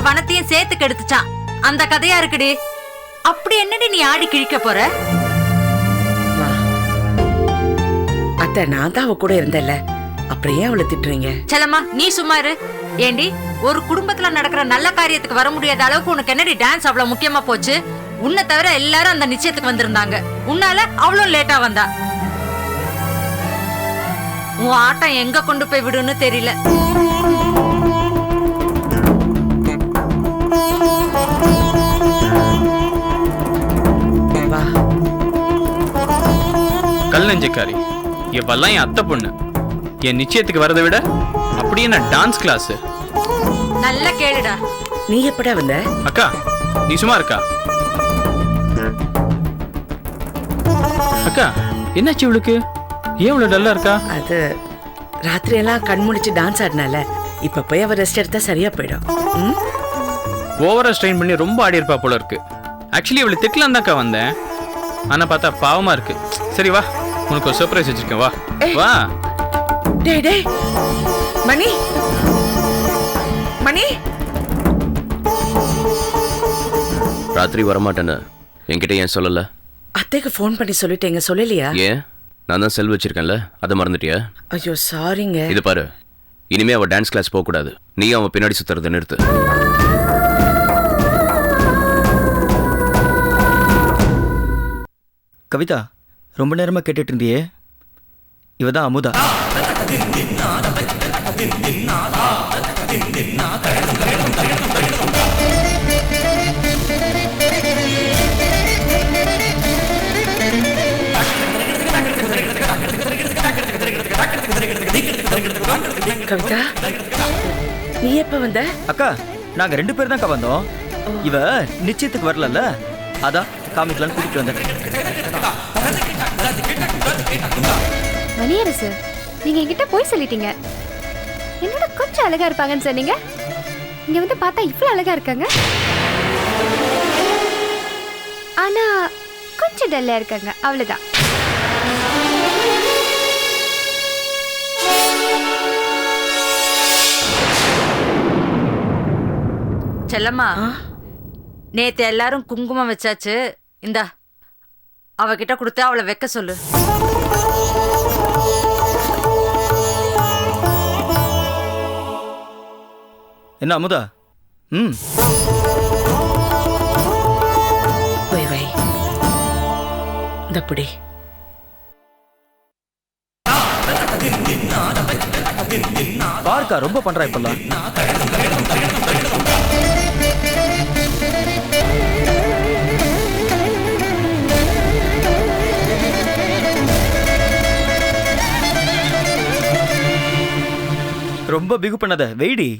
வனத்தையும் சேர்த்து கெடுத்துச்சான். அந்த கதையா இருக்குடி. அப்படி என்னடி நீ ஆடி கிழிக்க போற? அத்தை, நான் தான் அவ கூட இருந்தேன்ல, அப்புறம் ஏன் அவளை திட்டுறீங்க? செல்லம்மா நீ சும்மா இரு. ஏண்டி, ஒரு குடும்பத்துல நடக்கிற நல்ல காரியத்துக்கு வர முடியாத அளவுக்கு உனக்கு என்னடி டான்ஸ் அவ்வளவு முக்கியமா போச்சு? உன்னை தவிர எல்லாரும் அந்த நிச்சயத்துக்கு வந்திருந்தாங்க. உன்னால அவ்வளவு லேட்டா வந்தா. உன் ஆட்டம் எங்க கொண்டு போய் விடுன்னு தெரியல. கல் நெஞ்சக்காரி, இவெல்லாம் என் அத்தை பொண்ணு. என் நிச்சயத்துக்கு வரதை விட அப்படியே நான் டான்ஸ் கிளாஸ். நல்ல கேளுடா. நீ எப்படா வந்த? அக்கா நீ சும்மா இருக்கா? அக்கா என்னாச்சு இவளுக்கு? ஏன் இவ்வளவு டல்லா இருக்கா? அது ராத்திரி எல்லாம் கண் முடிச்சு டான்ஸ் ஆடினால இப்ப போய் அவ ரெஸ்ட் எடுத்தா சரியா போயிடும். ஓவரா ஸ்ட்ரெயின் பண்ணி ரொம்ப ஆடி இருப்பா போல இருக்கு. ஆக்சுவலி இவளை திட்டலாம் தான்க்கா வந்தேன். ஆனா பார்த்தா பாவமா இருக்கு. சரி வா, உனக்கு ஒரு சர்ப்ரைஸ் வச்சிருக்கேன். வா வா. டேய் டேய் மணி, மணி. ராத்திரி வரமாட்டேன்னு என்கிட்ட ஏன் சொல்லல? அத்தைக்கு ஃபோன் பண்ணி சொல்லிட்டேங்க. சொல்லலையா? ஏன்? நான் தான் செல் வச்சிருக்கேன்ல, அதை மறந்துட்டியா? ஐயோ சாரிங்க. இது பாரு, இனிமே அவ டான்ஸ் கிளாஸ் போக கூடாது. நீ அவன் பின்னாடி சுத்துறதை நிறுத்து. கவிதா, ரொம்ப நேரமா கேட்டுட்டு இருந்தியே, இவதான் அமுதா. கவிதா, நீ எப்ப வந்த? அக்கா, நாங்க 2 பேர் தான் வந்தோம். இவ நிச்சயத்துக்கு வரல, அதான் காமிக்கலான்னு கூட்டிட்டு வந்தேன். மணியரசு, நீங்க என்கிட்ட போய் சொல்லிட்டீங்க. என்னோட கொஞ்சம் அழகா இருப்பாங்கன்னு சொன்னீங்க. இங்க வந்து பார்த்தா இவ்வளவு அழகா இருக்காங்க. ஆனா கொஞ்சம் டல்லா இருக்காங்க, அவ்வளவுதான். செல்லம்மா, நேத்து எல்லாரும் குங்குமம் வச்சாச்சு. இந்தா அவகிட்ட கொடுத்து அவளை வைக்க சொல்லு. என்ன அமுதா? போய் வை. இந்த புடி. பார்க்கா ரொம்ப பண்றா இப்பெல்லாம். ரொம்ப பிகு பண்ணாத, வெயிடி.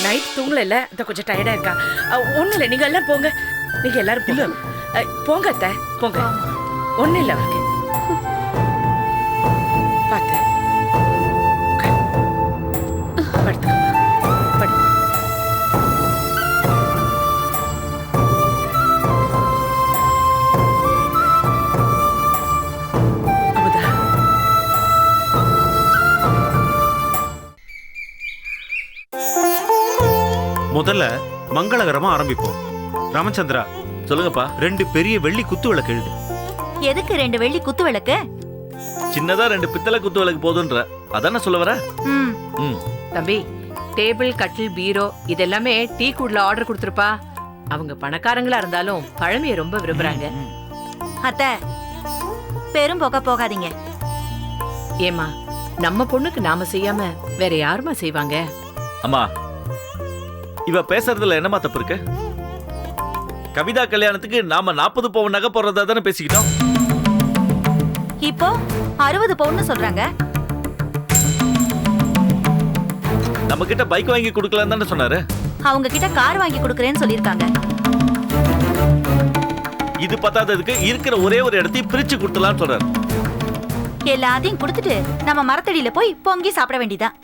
நைட் தூங்கல, அத கொஞ்சம் டயர்டா இருக்கா. ஒண்ணு இல்ல, நீங்க எல்லாம் போங்க. நீங்க எல்லாரும் போங்க. போங்க அத்தை, போங்க. ஒண்ணு இல்ல அவருக்கு. பாத்து படுத்து. முதல்ல மங்களகரமா ஆரம்பிப்போம். ராமச்சந்திரா சொல்லுங்கப்பா. 2 பெரிய வெள்ளி குத்து விளக்கு எழுது. எதுக்கு 2 வெள்ளி குத்து விளக்கு? சின்னதா 2 பித்தளை குத்து விளக்கு போதுன்ற அதானே சொல்ல வர? தம்பி, டேபிள், கட்டில், பீரோ இதெல்லாமே டீ கூட்ல ஆர்டர் கொடுத்துருப்பா. அவங்க பணக்காரங்களா இருந்தாலும் பழமையை ரொம்ப விரும்புறாங்க. அத்தை, பெரும் போக போகாதீங்க. ஏமா, நம்ம பொண்ணுக்கு நாம செய்யாம வேற யாருமா செய்வாங்க? அம்மா, இவ பேசுறதுல என்னமா தப்பு இருக்கு? கவிதா கல்யாணத்துக்கு நாம 40 பவுன் நகை போடுறதா தானே பேசிக்கிட்டோம். இப்போ 60 பவுன் சொல்றாங்க. நம்ம கிட்ட பைக் வாங்கி கொடுக்கலாம் தானே சொன்னாரு. அவங்க கிட்ட கார் வாங்கி கொடுக்கறேன்னு சொல்லிருக்காங்க. இது பத்தாததுக்கு இருக்கிற ஒரே ஒரு இடத்தையும் பிரிச்சு கொடுத்தலாம்னு சொல்றாரு. எல்லாத்தையும் கொடுத்துட்டு நம்ம மரத்தடியில போய் பொங்கி சாப்பிட வேண்டியதான்.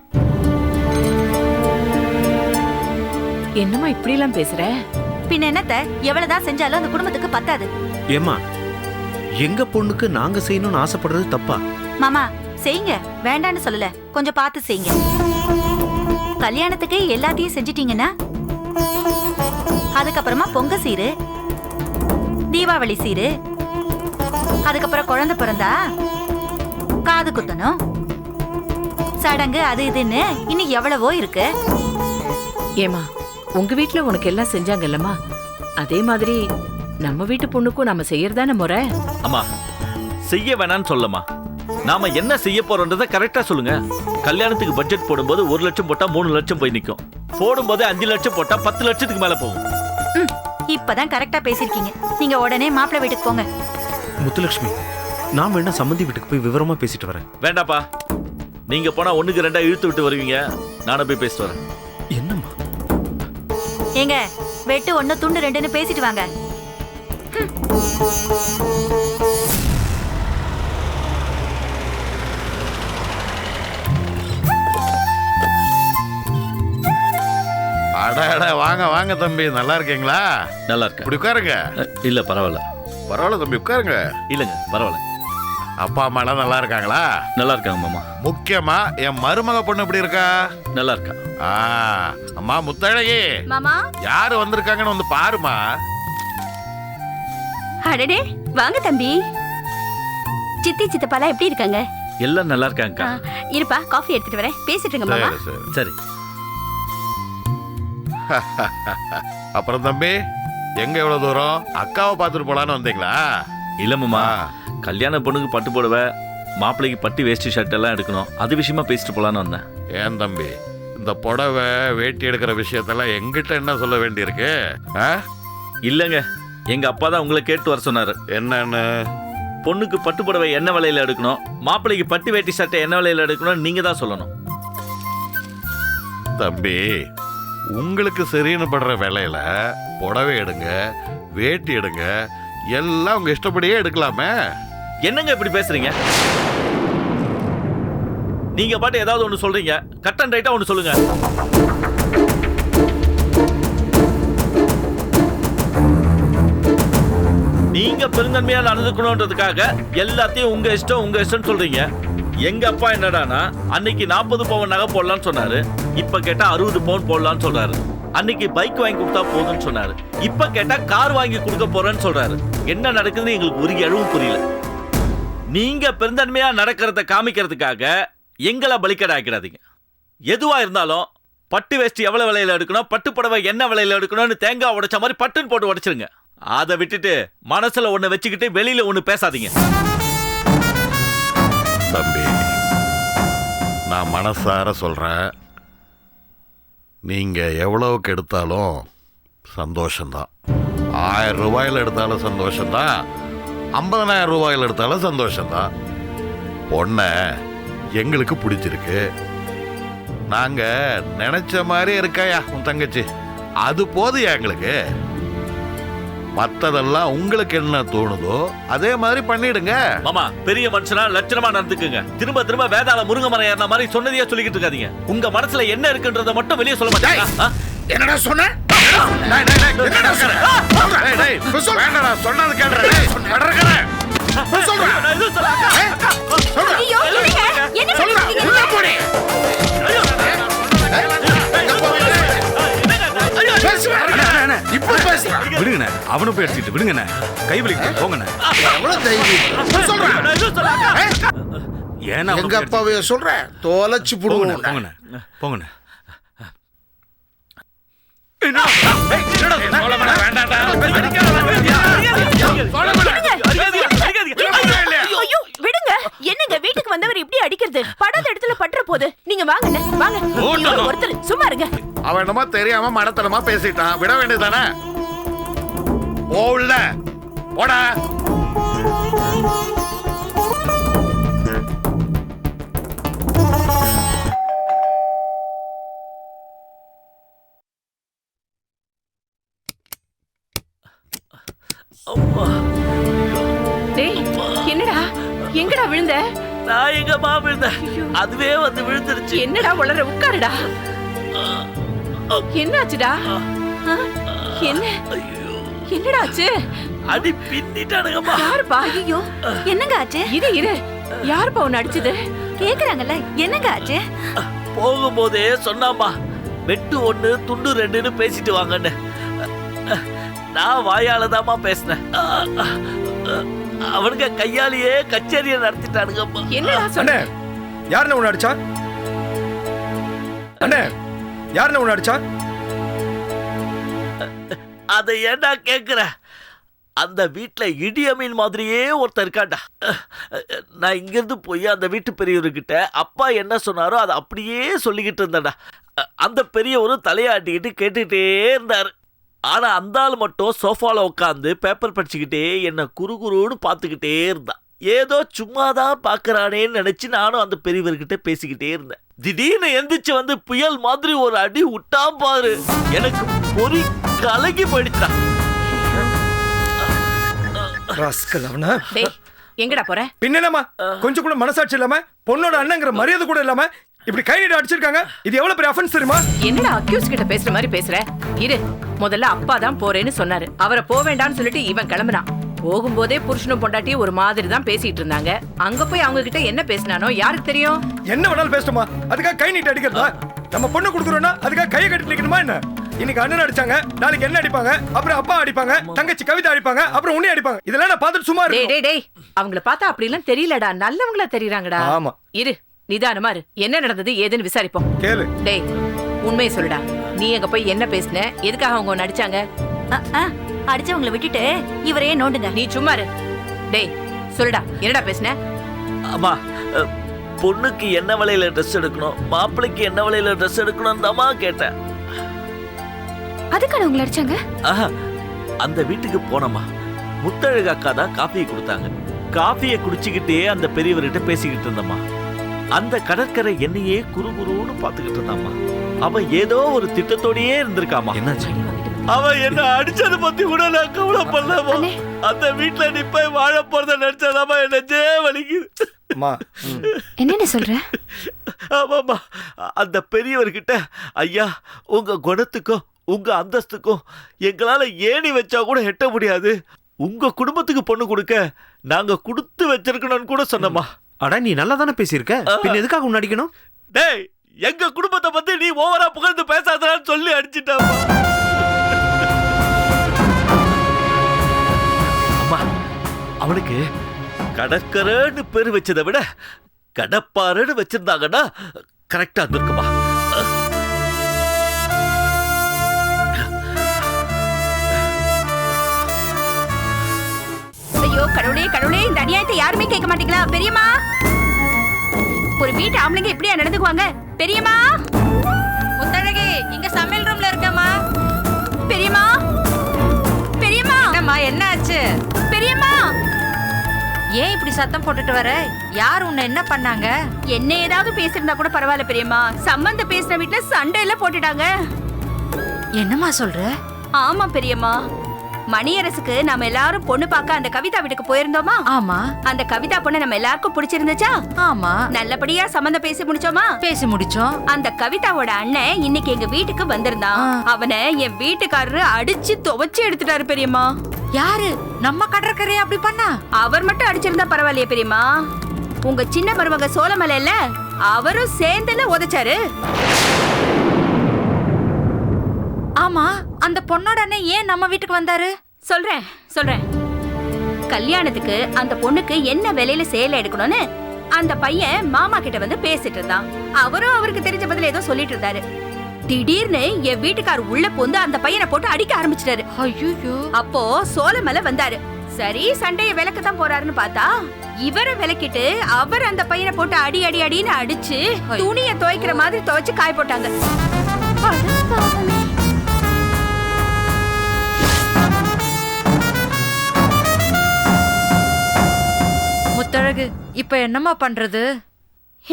என்னமா இப்படி எல்லாம் பேசுற? பின்ன என்னத்த, எவ்வளவுதான் செஞ்சாலும் அந்த குடும்பத்துக்கு பத்தாது. ஏமா, எங்க பொண்ணுக்கு நாங்க செய்யணும்னு ஆசைப்படுறது தப்பா? மாமா, செய்யுங்க, வேண்டான்னு சொல்லல, கொஞ்சம் பார்த்து செய்யுங்க. கல்யாணத்துக்கு எல்லாத்தையும் செஞ்சிட்டீங்கன்னா அதுக்கப்புறமா பொங்க சீரு, தீபாவளி சீரு, அதுக்கப்புறம் குழந்தை பிறந்தா காது குத்தணும், சடங்கு, அது இதுன்னு இன்னும் எவ்வளவோ இருக்கு. ஏமா, உங்க வீட்டுல உனக்கு எல்லாம் செஞ்சாங்கல்லம்மா, அதே மாதிரி நம்ம வீட்டு பொண்ணுக்கும் நாம செய்யறதான முறை. அம்மா, செய்ய வேணான்னு சொல்லமா. நாம என்ன செய்ய போறோன்றத கரெக்டா சொல்லுங்க. கல்யாணத்துக்கு பட்ஜெட் போடும்போது 1 லட்சம் போட்டா 3 லட்சம் போய் நிக்கும். போடும்போது 5 லட்சம் போட்டா 10 லட்சத்துக்கு மேல போகும். இப்பதான் கரெக்டா பேசிருக்கீங்க. நீங்க உடனே மாப்பிள்ளை வீட்டுக்கு போங்க. முத்துலட்சுமி, நான் வேணா சம்மந்தி வீட்டுக்கு போய் விவரமா பேசிட்டு வரேன். வேண்டாப்பா, நீங்க போனா 1க்கு 2 இழுத்து விட்டு வருவீங்க. நானும் போய் பேசிட்டு வரேன். என்னம்மா? ஏங்க, வெட்டு 1 துண்டு 2ன்னு பேசிட்டு வாங்க. அட வாங்க வாங்க தம்பி, நல்லா இருக்கீங்களா? நல்லா இருக்கு. இப்படி உட்காருங்க. இல்ல பரவாயில்ல. பரவாயில்ல தம்பி, உட்காருங்க. இல்லங்க பரவாயில்ல. அப்பா அம்மா எல்லாம் நல்லா இருக்காங்களா? நல்லா இருக்காங்க மாமா. முக்கியமா என் மருமக பொண்ணு எப்படி இருக்கா? நல்லா இருக்கா. அம்மா முத்தழகி, மாமா, யாரு வந்திருக்காங்கன்னு வந்து பாருமா. அடடே, வாங்க தம்பி. சித்தி சித்தப்பாலாம் எப்படி இருக்காங்க? எல்லாம் நல்லா இருக்காங்க. இருப்பா, காஃபி எடுத்துட்டு வரேன், பேசிட்டுங்க மாமா. சரி. அப்புறம் தம்பி, எங்க எவ்வளவு தூரம்? அக்காவை பார்த்துட்டு போலான்னு வந்தீங்களா? இல்ல மாமா, கல்யாண பொண்ணுக்கு பட்டு புடவை, மாப்பிள்ளைக்கு பட்டு வேஷ்டி ஷர்ட் எல்லாம் எடுக்கணும். அது விஷயமா பேசிட்டு போலான்னு வந்தேன். ஏன் தம்பி, இந்த புடவை வேட்டி எடுக்கிற விஷயத்தெல்லாம் எங்கிட்ட என்ன சொல்ல வேண்டியிருக்கு? இல்லங்க, எங்க அப்பா தான் உங்களை கேட்டு வர சொன்னாரு. என்னன்னு? பொண்ணுக்கு பட்டு புடவை என்ன விலையில எடுக்கணும், மாப்பிள்ளைக்கு பட்டு வேட்டி சட்டை என்ன விலையில எடுக்கணும், நீங்க தான் சொல்லணும். தம்பி, உங்களுக்கு சரின்னு படுற விலையில புடவை எடுங்க, வேட்டி எடுங்க, எல்லாம் உங்க இஷ்டப்படியே எடுக்கலாமே. என்னங்க இப்படி பேசுறீங்க? நீங்க பாட்டு ஏதாவது ஒண்ணு சொல்றீங்க, கட் அண்ட் ரைட்டா ஒண்ணு சொல்லுங்க. நீங்க பெருந்தன்மையா நடந்துக்கணும்ன்றதுக்காக எல்லாத்தையும் உங்க இஷ்டம் உங்க இஷ்டம் சொல்றீங்க. எங்க அப்பா என்னடானா, அன்னைக்கு 40 பவுன் நகை போடலான்னு சொன்னாரு, இப்ப கேட்டா 60 பவுன் போடலான்னு சொல்றாரு. அன்னைக்கு பைக் வாங்கி கொடுத்தா போதும்னு சொன்னாரு, இப்ப கேட்டா கார் வாங்கி கொடுக்க போறேன்னு சொல்றாரு. என்ன நடக்குதுன்னு எங்களுக்கு ஒரு எழவும் புரியல. நீங்க பெருந்தன்மையா நடக்கிறத காமிக்கிறதுக்காக எங்களை பலிக்கடாக்கிடாதீங்க. எதுவா இருந்தாலும் பட்டு வேஷ்டி எவ்வளவு விலையில எடுக்கணும், பட்டு புடவை என்ன விலையில எடுக்கணும்னு தேங்காய் உடைச்ச மாதிரி பட்டுன்னு போட்டு உடைச்சிருங்க. அதை விட்டுட்டு மனசுல ஒண்ணு வச்சுக்கிட்டு வெளியில ஒண்ணு பேசாதீங்க. தம்பி, நான் மனசார சொல்றேன், நீங்க எவ்வளவுக்கு எடுத்தாலும் சந்தோஷம்தான். 1000 ரூபாயில எடுத்தாலும் சந்தோஷம்தான், 50,000 ரூபாயில எடுத்தாலும் சந்தோஷம்தான். பொண்ணை எங்களுக்கு பிடிச்சிருக்கு. நாங்க நினைச்ச மாதிரி இருக்காயா உன் தங்கச்சி, அது போதும் எங்களுக்கு. மத்ததெல்லாம் உங்களுக்கு என்ன தோணுதோ அதே மாதிரி பண்ணிடுங்க. மாமா, பெரிய மனுஷனா லட்சணமா நடந்துக்குங்க. திரும்ப திரும்ப வேதாள முருங்க மரம் ஏறின மாதிரி சொன்னதையே சொல்லிக்கிட்டு இருக்காதீங்க. உங்க மனசுல என்ன இருக்குன்றத மட்டும் வெளியே சொல்ல மாட்டீங்க. என்னடா சொன்ன? சொன்னது கேட்கிறேன். விடுங்கண்ணே, அவனை போய் அடிச்சிட்டு விடுங்கண்ணே. கை வலிக்கு போங்கண்ணே. எவ்வளவு தைரியம் சொல்றேன். ஏன்னா எங்க அப்பாவைய சொல்றேன், தொலைச்சு புடுங்க. போங்கண்ணே, போங்கண்ணே. விடுங்க. என்னங்க வீட்டுக்கு வந்தவர் இப்படி அடிக்கிறது? படாத இடத்துல பற்ற போது. நீங்க வாங்க வாங்க. ஒருத்தர் சும்மா இருங்க. அவன் என்னமோ தெரியாம மடத்தனமா பேசிட்டான், விட வேண்டியதானே? போல போடா. என்னடா எங்கடா விழுந்த? நான் எங்கம்மா விழுந்தேன், அதுவே வந்து விழுந்துருச்சு. என்னடா உளற? உட்காருடா. என்னாச்சுடா? என்னடா ஆச்சு? அடி பின்னிட்டானுங்கம்மா. யாருப்பா? ஐயோ என்னங்க ஆச்சு? இரு யாருப்பா உன்னை அடிச்சது? கேக்குறாங்கல்ல, என்னங்க ஆச்சு? போகும்போதே சொன்னாமா, வெட்டு 1 துண்டு 2ன்னு பேசிட்டு வாங்கன்னு. நான் வாயாலதாமா பேசினேன். அவனுங்க கையாலேயே கச்சேரியை நடத்திட்டானுங்கம்மா. என்னடா சொன்ன? யாருன்னு உன்னை அடிச்சா? அண்ணே, யாருன்னு உன்னை அடிச்சா? அதை ஏன்டா கேக்குற? அந்த வீட்டுல இடியமீன் மாதிரியே ஒருத்தர் இருக்காண்டா. நான் இங்கிருந்து போய் அந்த வீட்டு பெரியவர்கிட்ட அப்பா என்ன சொன்னாரோ அதை அப்படியே சொல்லிக்கிட்டு இருந்தேன்டா. அந்த பெரியவரும் தலையாட்டிக்கிட்டு கேட்டுக்கிட்டே இருந்தாரு. ஆனா அந்த ஆள் மட்டும் சோஃபால உட்காந்து பேப்பர் படிச்சுக்கிட்டே என்ன குறுகுறுன்னு பார்த்துக்கிட்டே இருந்தான். ஏதோ சும்மாதான் பாக்குறானேன்னு நினைச்சு நானும் அந்த பெரியவர்கிட்ட பேசிக்கிட்டே இருந்தேன். திடீர்னு எந்திரிச்சு வந்து புயல் மாதிரி ஒரு அடி விட்டான் பாரு. எனக்கு பொறி கலகி போயிடுச்சான். எங்கடா போற? பின்னமா கொஞ்சம் கூட மனசாட்சி இல்லாம, பொண்ணோட அண்ணங்கிற மரியாதை கூட இல்லாம இப்படி கை நீட்டி அடிச்சிருக்காங்க. இது எவ்வளவு பெரிய அஃபென்ஸ் தெரியுமா? என்னடா அக்யூஸ் கிட்ட பேசுற மாதிரி பேசுற? இரு, முதல்ல அப்பா தான் போறேன்னு சொன்னாரு. அவரை போக வேண்டாம்னு சொல்லிட்டு இவன் கிளம்புறான். போகும்போதே புருஷனும் பொண்டாட்டியும் ஒரு மாதிரி தான் பேசிட்டு இருந்தாங்க. அங்க போய் அவங்க கிட்ட என்ன பேசினானோ யாருக்கு தெரியும்? என்ன வேணாலும் பேசட்டுமா, அதுக்காக கை நீட்டி அடிக்கிறதா? நம்ம பொண்ணு கொடுக்குறோம்னா அதுக்காக கையை கட்டி நிக்கணுமா என்ன? இன்னைக்கு அண்ணன் அடிச்சாங்க, நாளைக்கு என்ன அடிப்பாங்க, அப்புறம் அப்பா அடிப்பாங்க, தங்கச்சி கவிதா அடிப்பாங்க, அப்புறம் உன்னை அடிப்பாங்க. இதெல்லாம் நான் பார்த்துட்டு சும்மா இருக்கேன். டேய் அவங்கள பார்த்தா அப்படி எல்லாம் தெரியலடா, நல்லவங்களா தெரியறாங்கடா. ஆமா, இரு, நிதானமா இரு. என்ன நடந்தது ஏதுன்னு விசாரிப்போம். கேளு. டேய் உண்மையை சொல்லுடா. நீ அங்க போய் என்ன பேசின? எதுக்காக அவங்க உன்னை அடிச்சாங்க? அடிச்சவங்களை விட்டுட்டு இவரையே நோண்டுங்க. நீ சும்மா இரு. டேய் சொல்லுடா, என்னடா பேசின? அம்மா, பொண்ணுக்கு என்ன விலையில ட்ரெஸ் எடுக்கணும், மாப்பிள்ளைக்கு என்ன விலையில ட்ரெஸ் எடுக்கணும் தாமா கேட்டேன். அதுக்கான உங்களை அடிச்சாங்க? அந்த வீட்டுக்கு போனோமா, முத்தழகு அக்கா தான் காஃபியை கொடுத்தாங்க. காஃபியை குடிச்சுக்கிட்டே அந்த பெரியவர்கிட்ட பேசிக்கிட்டு இருந்தம்மா. அந்த கடற்கரை என்னையே குறுகுறுன்னு பாத்துக்கிட்டு இருந்தாமா. அவன் ஏதோ ஒரு திட்டத்தோடயே இருந்திருக்காமா. என்னாச்சு? அவன் என்ன அடிச்சதை பத்தி கூட நான் கவலைப்படலாமா. அந்த வீட்டுல நீ போய் வாழ போறத நினைச்சாதாமா என்ன ஜே வலிக்குது. என்ன சொல்ற? ஆமாமா, அந்த பெரியவர்கிட்ட ஐயா, உங்க குணத்துக்கும் உங்க அந்தஸ்துக்கும் எங்களால ஏணி வச்சா கூட எட்ட முடியாது. உங்க குடும்பத்துக்கு பொண்ணு கொடுக்க நாங்க கொடுத்து வச்சிருக்கணும்னு கூட சொன்னமா. அட, நீ நல்லா தானே பேசியிருக்க, பின்ன எதுக்காக உன்னை அடிக்கணும்? டேய், எங்க குடும்பத்தை பத்தி நீ ஓவரா புகழ்ந்து பேசாதன்னு சொல்லி அடிச்சிட்டாமா. அம்மா, அவனுக்கு கடற்கரைன்னு பேரு வச்சதை விட கடப்பாறைன்னு வச்சிருந்தாங்கன்னா கரெக்டா இருந்திருக்குமா. ஐயோ கடவுளே கடவுளே, இந்த அநியாயத்தை யாருமே கேட்க மாட்டீங்களா? பெரியம்மா, ஒரு வீட்டு ஆம்பளைங்க இப்படியா நடந்துக்குவாங்க? பெரியம்மா, முத்தழகி இங்க சமையல் ரூம்ல இருக்கமா. பெரியம்மா, பெரியம்மா, என்னம்மா என்ன ஆச்சு? பெரியம்மா, ஏன் இப்படி சத்தம் போட்டுட்டு வர? யார் உன்னை என்ன பண்ணாங்க? என்ன ஏதாவது பேசிருந்தா கூட பரவாயில்ல பெரியம்மா, சம்பந்த பேசின வீட்டுல சண்டை எல்லாம் போட்டுட்டாங்க. என்னம்மா சொல்ற? ஆமா பெரியம்மா, மணியரசுக்கு நம்ம எல்லாரும் பொண்ணு பார்க்க அந்த கவிதா வீட்டுக்கு போயிருந்தோமா? ஆமா. அந்த கவிதா பொண்ணு நம்ம எல்லாருக்கும் பிடிச்சிருந்துச்சா? ஆமா. நல்லபடியா சம்பந்தம் பேசி முடிச்சோமா? பேசி முடிச்சோம். அந்த கவிதாவோட அண்ணன் இன்னைக்கு எங்க வீட்டுக்கு வந்திருந்தான். அவனை என் வீட்டுக்காரரு அடிச்சு துவைச்சு எடுத்துட்டாரு பெரியம்மா. யாரு? நம்ம கடற்கரையை அப்படி பண்ணா? அவர் மட்டும் அடிச்சிருந்தா பரவாயில்லையே பெரியம்மா, உங்க சின்ன மருமக சோழமலை இல்ல, அவரும் சேர்ந்துல உதைச்சாரு. ஆமா, அந்த பொண்ணோட அண்ணன் ஏன் நம்ம வீட்டுக்கு வந்தாரு? சொல்றேன். கல்யாணத்துக்கு அந்த பொண்ணுக்கு என்ன விலையில சேலை எடுக்கணும்னு அந்த பையன் மாமா கிட்ட வந்து பேசிட்டு இருந்தான். அவரும் அவருக்கு தெரிஞ்ச பதில ஏதோ சொல்லிட்டு இருந்தாரு. திடீர்னு என் வீட்டுக்கார் உள்ள போந்து அந்த பையனை போட்டு அடிக்க ஆரம்பிச்சிட்டாரு. ஐயோ! அப்போ சோளமலை வந்தாரு. சரி சண்டைய விளக்கத்தான் போறாருன்னு பார்த்தா இவரை விளக்கிட்டு அவர் அந்த பையனை போட்டு அடின்னு அடிச்சு துணியை துவைக்கிற மாதிரி துவைச்சு காய போட்டாங்க. முத்தழகு, இப்ப என்னம்மா பண்றது?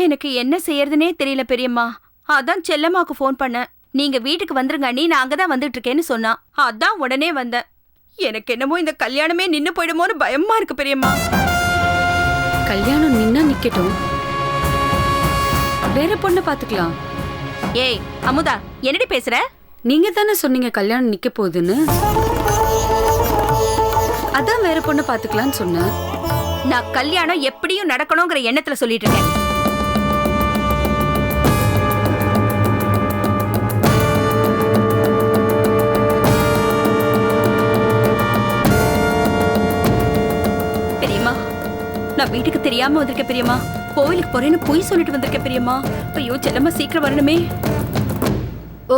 எனக்கு என்ன செய்யறதுனே தெரியல பெரியம்மா. அதான் செல்லம்மாக்கு ஃபோன் பண்ணேன். நீங்க வீட்டுக்கு வந்துருங்க அண்ணி, நான் அங்கதான் வந்துட்டு இருக்கேன்னு சொன்னா. அதான் உடனே வந்தேன். எனக்கு என்னமோ இந்த கல்யாணமே நின்னு போயிடுமோன்னு பயமா இருக்கு பெரியம்மா. கல்யாணம் நின்னா நிக்கட்டும், வேற பொண்ணு பாத்துக்கலாம். ஏய் அமுதா, என்னடி பேசுற? நீங்க தானே சொன்னீங்க கல்யாணம் நிக்க போகுதுன்னு. அதான் வேற பொண்ணு பாத்துக்கலாம்னு சொன்னேன். நான் கல்யாணம் எப்படியும் நடக்கணுங்கிற எண்ணத்துல சொல்லிட்டு இருக்கேன். பெரியம்மா, நான் வீட்டுக்கு தெரியாம வந்திருக்கேன் பெரியம்மா. கோயிலுக்கு போறேன்னு பொய் சொல்லிட்டு வந்திருக்கேன் பெரியம்மா. ஐயோ செல்லம்மா சீக்கிரம் வரணுமே. ஓ,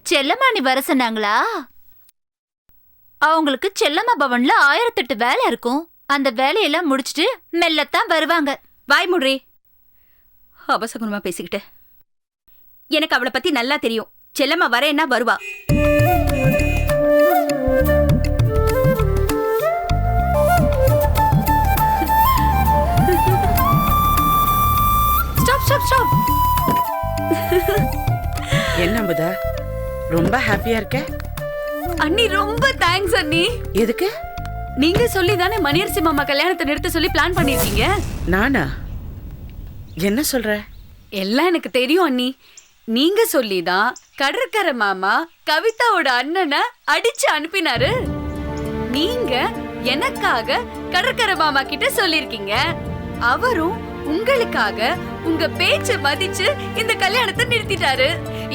செல்லம்மா நீ வர சொன்னாங்களா? அவங்களுக்கு செல்லம்மா பவன்ல 1008 வேலை இருக்கும். அந்த வேலையெல்லாம் முடிச்சிட்டு மெல்லத்தான் வருவாங்க. வாய் முட்ரி. அவசகுணமா பேசிக்கிட்டு. எனக்கு அவளை பத்தி நல்லா தெரியும். செல்லம்மா வரேன்னா வருவா. ஸ்டாப். என்ன அமுதா, ரொம்ப ஹாப்பியா இருக்க? அண்ணி ரொம்ப தேங்க்ஸ் அண்ணி. எதுக்கு? நீங்க சொல்லி தானே மணியரசி மாமா கல்யாணத்தை நிறுத்த சொல்லி பிளான் பண்ணிருக்கீங்க. நானா? என்ன சொல்ற? எல்லாம் எனக்கு தெரியும் அண்ணி. நீங்க சொல்லிதான் கடற்கரை மாமா கவிதாவோட அண்ணனை அடிச்சு அனுப்பினாரு. நீங்க எனக்காக கடற்கரை மாமா கிட்ட சொல்லிருக்கீங்க. அவரும் உங்களுக்காக உங்க பேச்ச மதிச்சு இந்த கல்யாணத்தை நிறுத்திட்டாரு.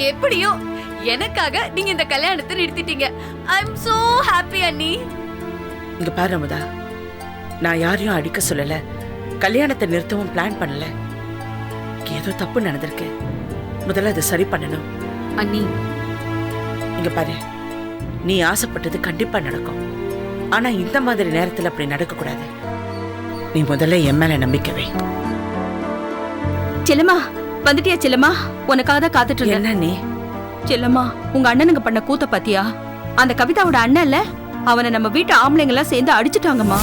எப்படியோ எனக்காக நீங்க இந்த கல்யாணத்தை நிறுத்திட்டீங்க. ஐ அம் சோ ஹாப்பி அண்ணி. இங்க பாரு அமுதா, நான் யாரையும் அடிக்க சொல்லல, கல்யாணத்தை நிறுத்தவும் பிளான் பண்ணல. ஏதோ தப்பு நடந்திருக்கு, முதல்ல அதை சரி பண்ணணும். அண்ணி இங்க பாரு, நீ ஆசைப்பட்டது கண்டிப்பா நடக்கும். ஆனா இந்த மாதிரி நேரத்துல அப்படி நடக்க கூடாது. நீ முதல்ல என் மேல நம்பிக்கை வை. செல்லம்மா வந்துட்டியா? செல்லம்மா உனக்காக தான் காத்துட்டு இருந்தேன். என்ன நீ? செல்லம்மா, உங்க அண்ணனுங்க பண்ண கூத்த பாத்தியா? அந்த கவிதாவோட அண்ணன்ல, அவனை நம்ம வீட்டு ஆம்பளைங்க எல்லாம் சேர்ந்து அடிச்சுட்டாங்கம்மா.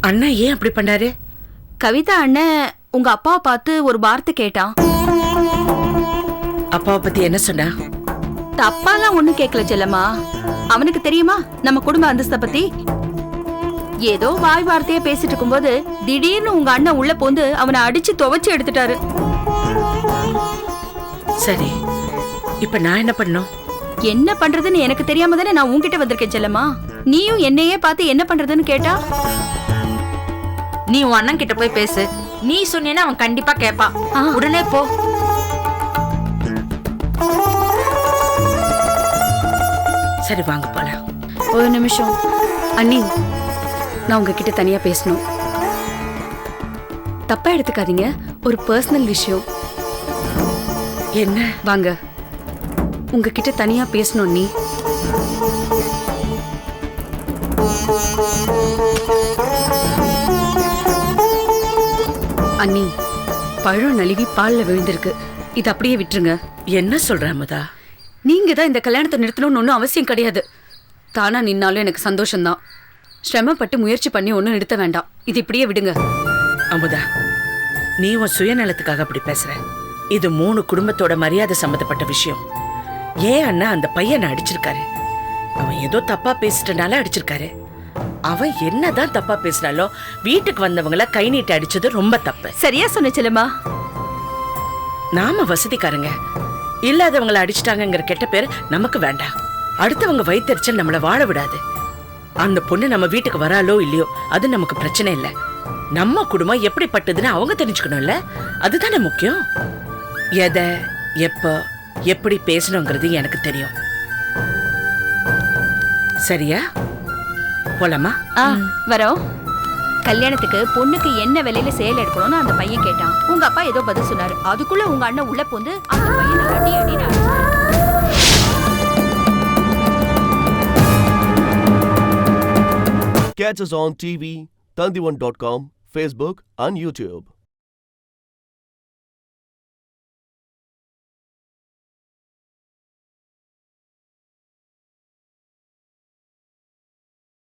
அண்ணன் ஏன் அப்படி பண்ணாரு? கவிதா அண்ணன் உங்க அப்பாவை பார்த்து ஒரு வார்த்தை கேட்டான். அப்பாவை பத்தி என்ன சொன்னா? தப்பாலாம் ஒண்ணும் கேட்கல செல்லம்மா. அவனுக்கு தெரியுமா நம்ம குடும்ப அந்தஸ்தை பத்தி? ஏதோ வாய் வார்த்தையா பேசிட்டு இருக்கும்போது திடீர்னு உங்க அண்ணன் உள்ள போந்து அவனை அடிச்சு துவைச்சு எடுத்துட்டாரு. சரி, இப்ப நான் என்ன பண்ணணும்? என்ன பண்றதுன்னு எனக்கு தெரியாம தானே நான் உன்கிட்ட வந்திருக்கேன் செல்லம்மா. நீயும் என்னையே பார்த்து என்ன பண்றதுன்னு கேட்டா? நீ உன் அண்ணன் கிட்ட போய் பேசு. நீ சொன்னேன்னா அவன் கண்டிப்பா கேட்பான். உடனே போ. சரி வாங்க போலாம். ஒரு நிமிஷம் அண்ணி, நான் உங்ககிட்ட தனியா பேசணும். தப்பா எடுத்துக்காதீங்க, ஒரு பர்சனல் விஷயம். என்ன? வாங்க, உங்ககிட்ட தனியா பேசணும் அண்ணி. அண்ணி, பழம் நழுவி பால்ல விழுந்திருக்கு. இது அப்படியே விட்டுருங்க. என்ன சொல்ற அமுதா? நீங்க தான் இந்த கல்யாணத்தை நிறுத்தணும்னு ஒன்றும் அவசியம் கிடையாது. தானா நின்னாலும் எனக்கு சந்தோஷம்தான். சிரமப்பட்டு முயற்சி பண்ணி ஒன்றும் நிறுத்த வேண்டாம். இது இப்படியே விடுங்க. அமுதா, நீ உன் சுயநலத்துக்காக அப்படி பேசுற. இது 3 குடும்பத்தோட மரியாதை சம்பந்தப்பட்ட விஷயம். ஏன் அண்ணா அந்த பையனை அடிச்சிருக்காரு. அவன் ஏதோ தப்பா பேசிட்டனால அடிச்சிருக்காரு. அவன் என்னதான் தப்பா பேசினாலும் வீட்டுக்கு வந்தவங்கள கை நீட்டி அடிச்சது ரொம்ப தப்பு. சரியா சொன்ன செல்லம்மா. நாம வசதிக்காரங்க, இல்லாதவங்களை அடிச்சிட்டாங்கிற கெட்ட பேர் நமக்கு வேண்டாம். அடுத்தவங்க வயிற்றுச்சல் நம்மள வாழ விடாது. அந்த பொண்ணு நம்ம வீட்டுக்கு வராலோ இல்லையோ அது நமக்கு பிரச்சனை இல்லை. நம்ம குடும்பம் எப்படிப்பட்டதுன்னு அவங்க தெரிஞ்சுக்கணும்ல, அதுதானே முக்கியம். எதை எப்ப எப்படி பேசணுங்கிறது எனக்கு தெரியும். சரியா? போலாமா? வரோம். கல்யாணத்துக்கு பொண்ணுக்கு என்ன விலையில சேலை எடுக்கணும்னு அந்த பையன் கேட்டான். உங்க அப்பா ஏதோ பதில் சொன்னாரு. அதுக்குள்ள உங்க அண்ணன் உள்ள போந்து அந்த பையனை அடி அடின்னு அடிச்சாரு. Catch us on TV, Tandivan.com, Facebook and YouTube.